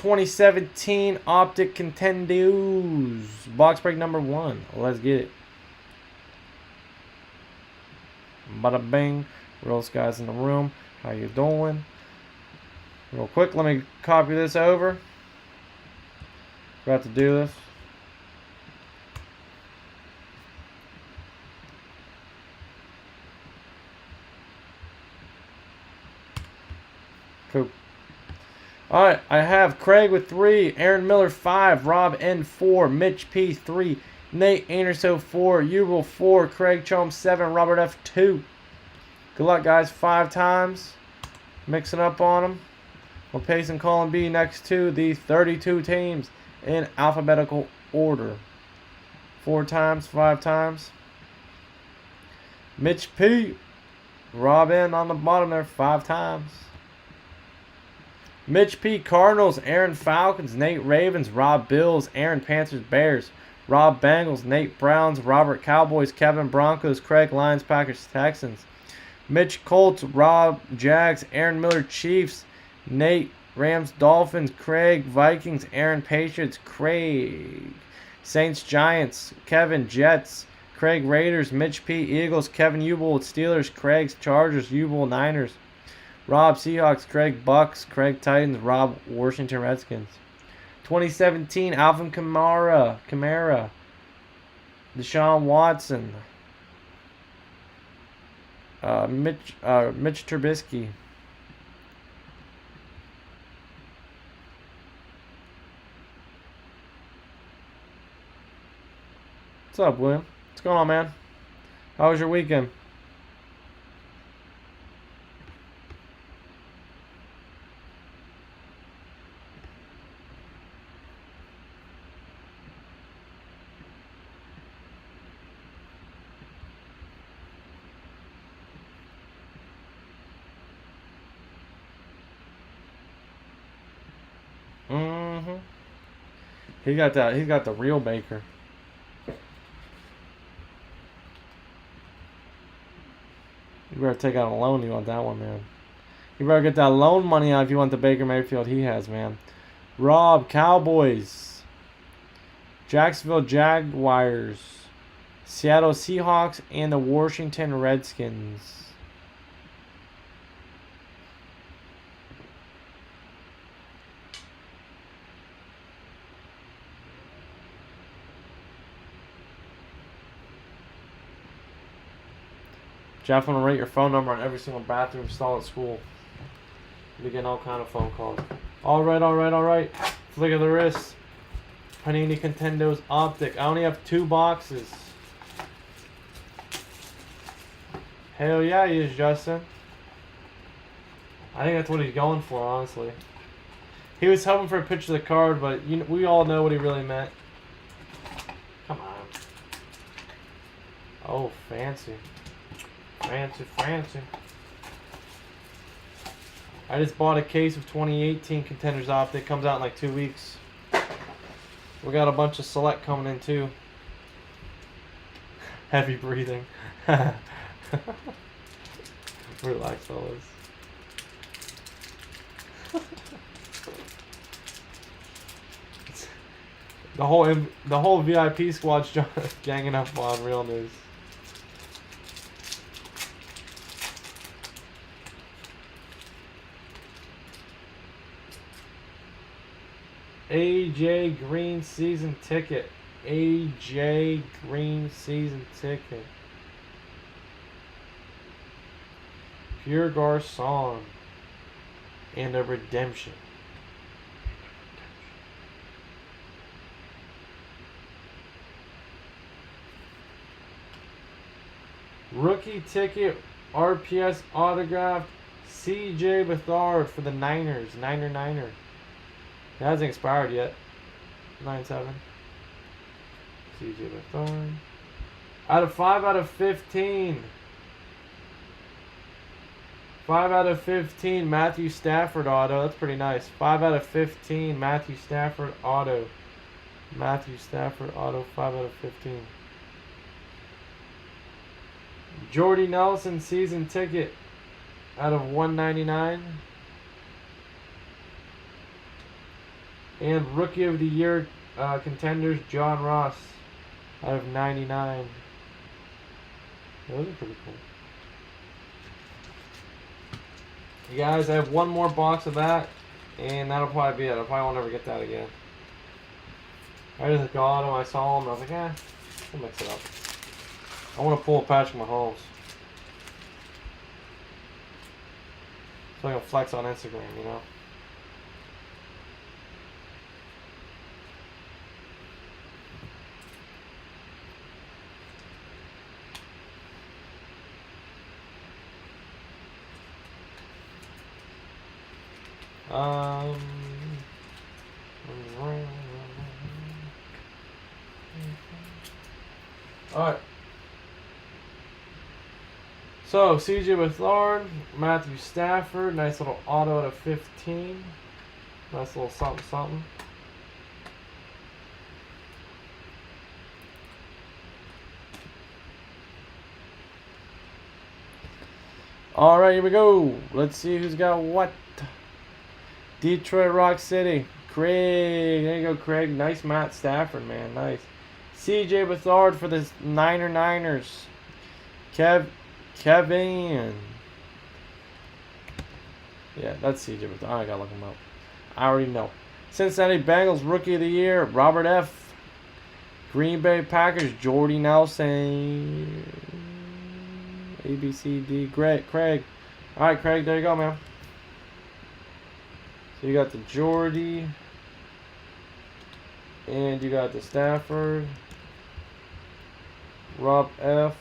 2017 Optic Contenders. Box break number 1. Let's get it. Bada bing. Real guys in the room. How you doing? Real quick, let me copy this over. Forgot to do this. Cool. Alright, I have Craig with 3, Aaron Miller 5, Rob N 4, Mitch P 3, Nate Anderson 4, Ural 4, Craig Chom 7, Robert F 2. Good luck, guys. 5 times. Mixing up on them. We'll paste in column B next to the 32 teams in alphabetical order. 4 times, 5 times. Mitch P. Rob N on the bottom there 5 times. Mitch P. Cardinals, Aaron Falcons, Nate Ravens, Rob Bills, Aaron Panthers, Bears, Rob Bengals, Nate Browns, Robert Cowboys, Kevin Broncos, Craig Lions, Packers, Texans, Mitch Colts, Rob Jags, Aaron Miller, Chiefs, Nate Rams, Dolphins, Craig Vikings, Aaron Patriots, Craig Saints, Giants, Kevin Jets, Craig Raiders, Mitch P. Eagles, Kevin Ubel Steelers, Craig Chargers, Ubel Niners, Rob Seahawks, Craig Bucks, Craig Titans, Rob Washington Redskins. 2017 Alvin Kamara, Deshaun Watson, Mitch Trubisky. What's up, William? What's going on, man? How was your weekend? He got that. He's got the real Baker. You better take out a loan. You want that one, man. You better get that loan money out if you want the Baker Mayfield he has, man. Rob Cowboys, Jacksonville Jaguars, Seattle Seahawks, and the Washington Redskins. Jeff, want to rate your phone number on every single bathroom stall at school. You're getting all kind of phone calls. All right. Flick of the wrist. Panini Contenders Optic. I only have 2 boxes. Hell yeah, he is, Justin. I think that's what he's going for, honestly. He was hoping for a picture of the card, but we all know what he really meant. Come on. Oh, fancy. Fancy. I just bought a case of 2018 Contenders Optic. Comes out in like 2 weeks. We got a bunch of select coming in too. Heavy breathing. Relax, fellas. The whole VIP squad's ganging up on Real News. AJ Green season ticket. AJ Green season ticket. Pure Garcon. And a redemption. Rookie ticket. RPS autographed. CJ Beathard for the Niners. Niner. It hasn't expired yet. 9-7. CJ Beathard. Out of 5 out of 15. 5 out of 15. Matthew Stafford auto. That's pretty nice. 5 out of 15. Matthew Stafford auto. 5 out of 15. Jordy Nelson season ticket. Out of 199. And Rookie of the Year contenders, John Ross out of 99. Those are pretty cool. You guys, I have one more box of that, and that'll probably be it. I probably won't ever get that again. I just got them, I saw them, and I was like, we'll mix it up. I want to pull a Patrick Mahomes. So I can flex on Instagram, you know? Alright. So, CJ Beathard, Matthew Stafford, nice little auto out of 15. Nice little something something. Alright, here we go. Let's see who's got what. Detroit Rock City. Craig. There you go, Craig. Nice Matt Stafford, man. Nice. CJ Beathard for the Niners. Kevin. Yeah, that's CJ Beathard. I gotta look him up. I already know. Cincinnati Bengals Rookie of the Year. Robert F. Green Bay Packers. Jordy Nelson. ABCD. Craig. Alright, Craig. There you go, man. So you got the Jordy, and you got the Stafford, Rob F.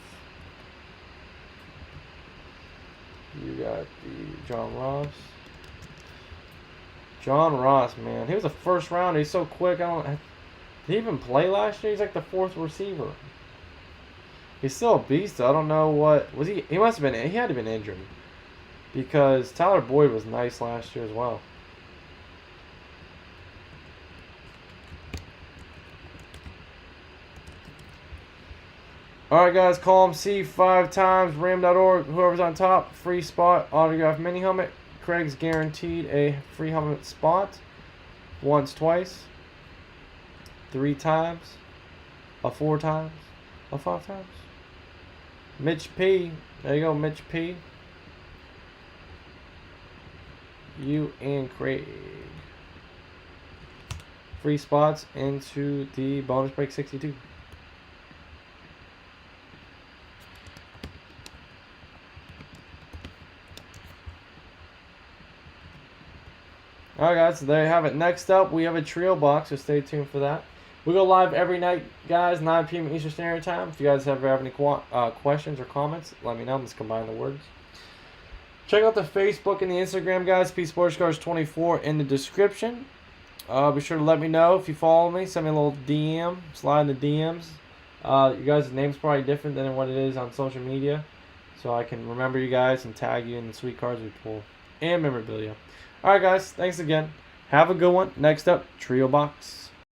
You got the John Ross. John Ross, man, he was a first rounder. He's so quick. Did he even play last year? He's like the 4th receiver. He's still a beast. Though. I don't know what was he. He must have been. He had to have been injured because Tyler Boyd was nice last year as well. Alright guys, call him C 5 times, ram.org, whoever's on top, free spot, autograph mini helmet. Craig's guaranteed a free helmet spot. Once, twice, 3 times, 4 times, 5 times. Mitch P, there you go, Mitch P. You and Craig. Free spots into the bonus break 62. Alright guys, so there you have it. Next up, we have a trio box, so stay tuned for that. We go live every night, guys, 9 p.m. Eastern Standard Time. If you guys ever have any questions or comments, let me know. Let's combine the words. Check out the Facebook and the Instagram, guys. P Sports Cars 24 in the description. Be sure to let me know if you follow me. Send me a little DM. Slide in the DMs. You guys' name's probably different than what it is on social media. So I can remember you guys and tag you in the sweet cards we pull. And memorabilia. Alright guys, thanks again. Have a good one. Next up, Trio Box.